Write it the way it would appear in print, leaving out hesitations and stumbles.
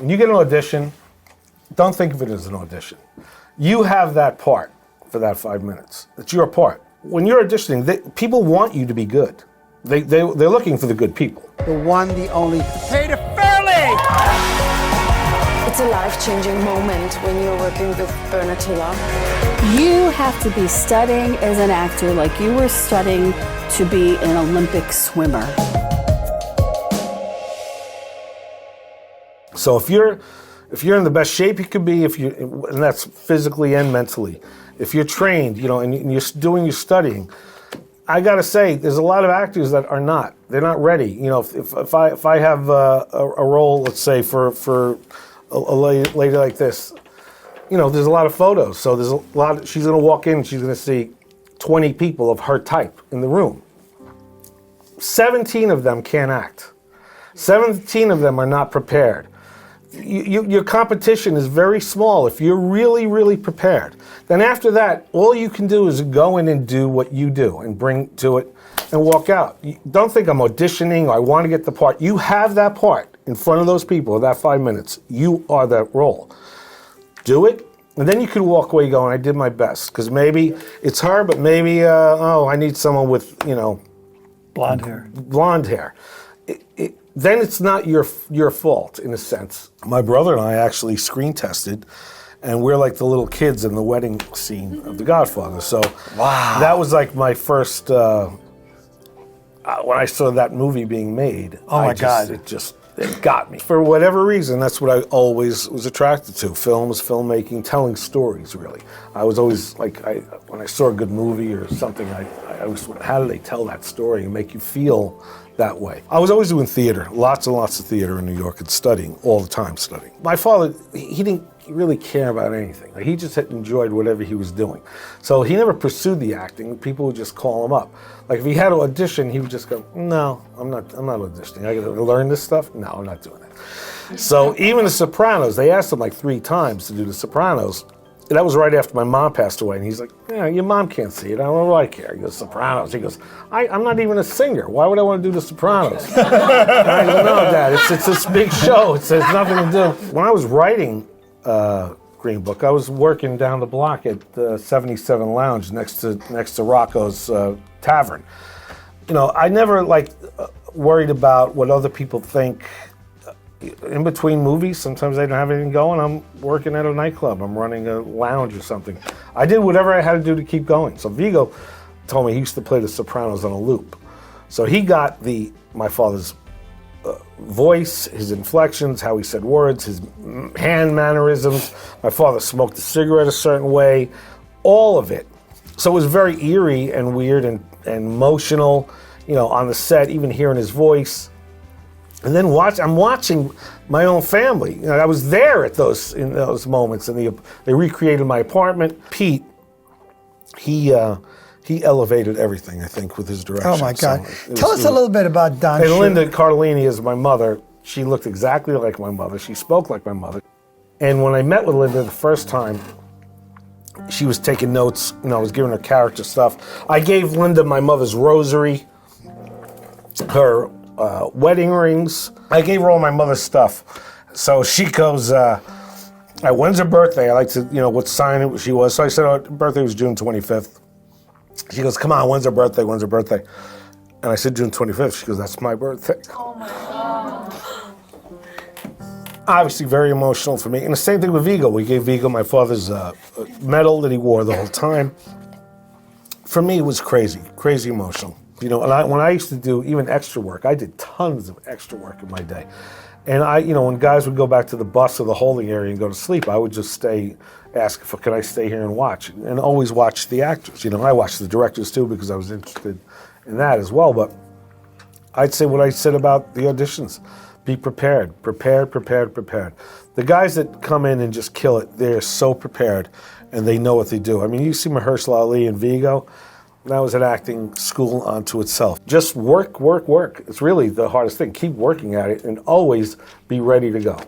when you get an audition, don't think of it as an audition. You have that part for that 5 minutes. It's your part. When you're auditioning, people want you to be good. They're looking for the good people. The one, the only. Paid it fairly! It's a life-changing moment when you're working with Bernatilla. You have to be studying as an actor like you were studying to be an Olympic swimmer. So if you're in the best shape you could be, and that's physically and mentally, if you're trained, and you're doing your studying, I gotta say, there's a lot of actors that are not. They're not ready. If I have a role, let's say for a lady like this, there's a lot of photos. So there's a lot. She's gonna walk in, and she's gonna see 20 people of her type in the room. 17 of them can't act. 17 of them are not prepared. Your competition is very small if you're really, really prepared. Then after that, all you can do is go in and do what you do and bring to it and walk out. Don't think I'm auditioning or I want to get the part. You have that part in front of those people, that 5 minutes. You are that role. Do it, and then you can walk away going, I did my best. Because maybe it's her, but maybe, I need someone with, blonde hair. Blonde hair. Then it's not your fault, in a sense. My brother and I actually screen tested, and we're like the little kids in the wedding scene of The Godfather. So wow. That was like my first, when I saw that movie being made. Oh my God. It got me. For whatever reason, that's what I always was attracted to. Films, filmmaking, telling stories, really. I was always like, when I saw a good movie or something, I was, how do they tell that story and make you feel that way? I was always doing theater, lots and lots of theater in New York and studying, all the time studying. My father, he didn't really care about anything. Like, he just had enjoyed whatever he was doing. So he never pursued the acting. People would just call him up. Like if he had to audition, he would just go, no, I'm not auditioning. I gotta learn this stuff? No, I'm not doing that. So even The Sopranos, they asked him like 3 times to do The Sopranos. That was right after my mom passed away, and he's like, yeah, your mom can't see it. I don't know what I care. He goes, Sopranos. He goes, I'm not even a singer. Why would I want to do The Sopranos? And I go, no, Dad, it's this big show. It has nothing to do. When I was writing Green Book, I was working down the block at the 77 Lounge next to Rocco's Tavern. I never worried about what other people think. In between movies, sometimes I don't have anything going. I'm working at a nightclub. I'm running a lounge or something. I did whatever I had to do to keep going. So Vigo told me he used to play The Sopranos on a loop. So he got my father's voice, his inflections, how he said words, his hand mannerisms. My father smoked a cigarette a certain way, all of it. So it was very eerie and weird and emotional, on the set, even hearing his voice. And then I'm watching my own family. I was there in those moments, and they recreated my apartment. Pete, he elevated everything, I think, with his direction. Oh my God! So Tell us a little bit about Don. And Linda Cardellini is my mother. She looked exactly like my mother. She spoke like my mother. And when I met with Linda the first time, she was taking notes. I was giving her character stuff. I gave Linda my mother's rosary, her wedding rings. I gave her all my mother's stuff. So she goes, when's her birthday? I like to, what sign she was. So I said, her birthday was June 25th. She goes, come on, when's her birthday? When's her birthday? And I said, June 25th. She goes, that's my birthday. Oh my God. Obviously very emotional for me. And the same thing with Vigo. We gave Vigo my father's medal that he wore the whole time. For me, it was crazy emotional. And when I used to do even extra work, I did tons of extra work in my day. And when guys would go back to the bus or the holding area and go to sleep, I would just could I stay here and watch? And always watch the actors. I watched the directors too because I was interested in that as well. But I'd say what I said about the auditions. Be prepared. The guys that come in and just kill it, they're so prepared and they know what they do. I mean, you see Mahershala Ali and Vigo. That was an acting school unto itself. Just work. It's really the hardest thing. Keep working at it and always be ready to go.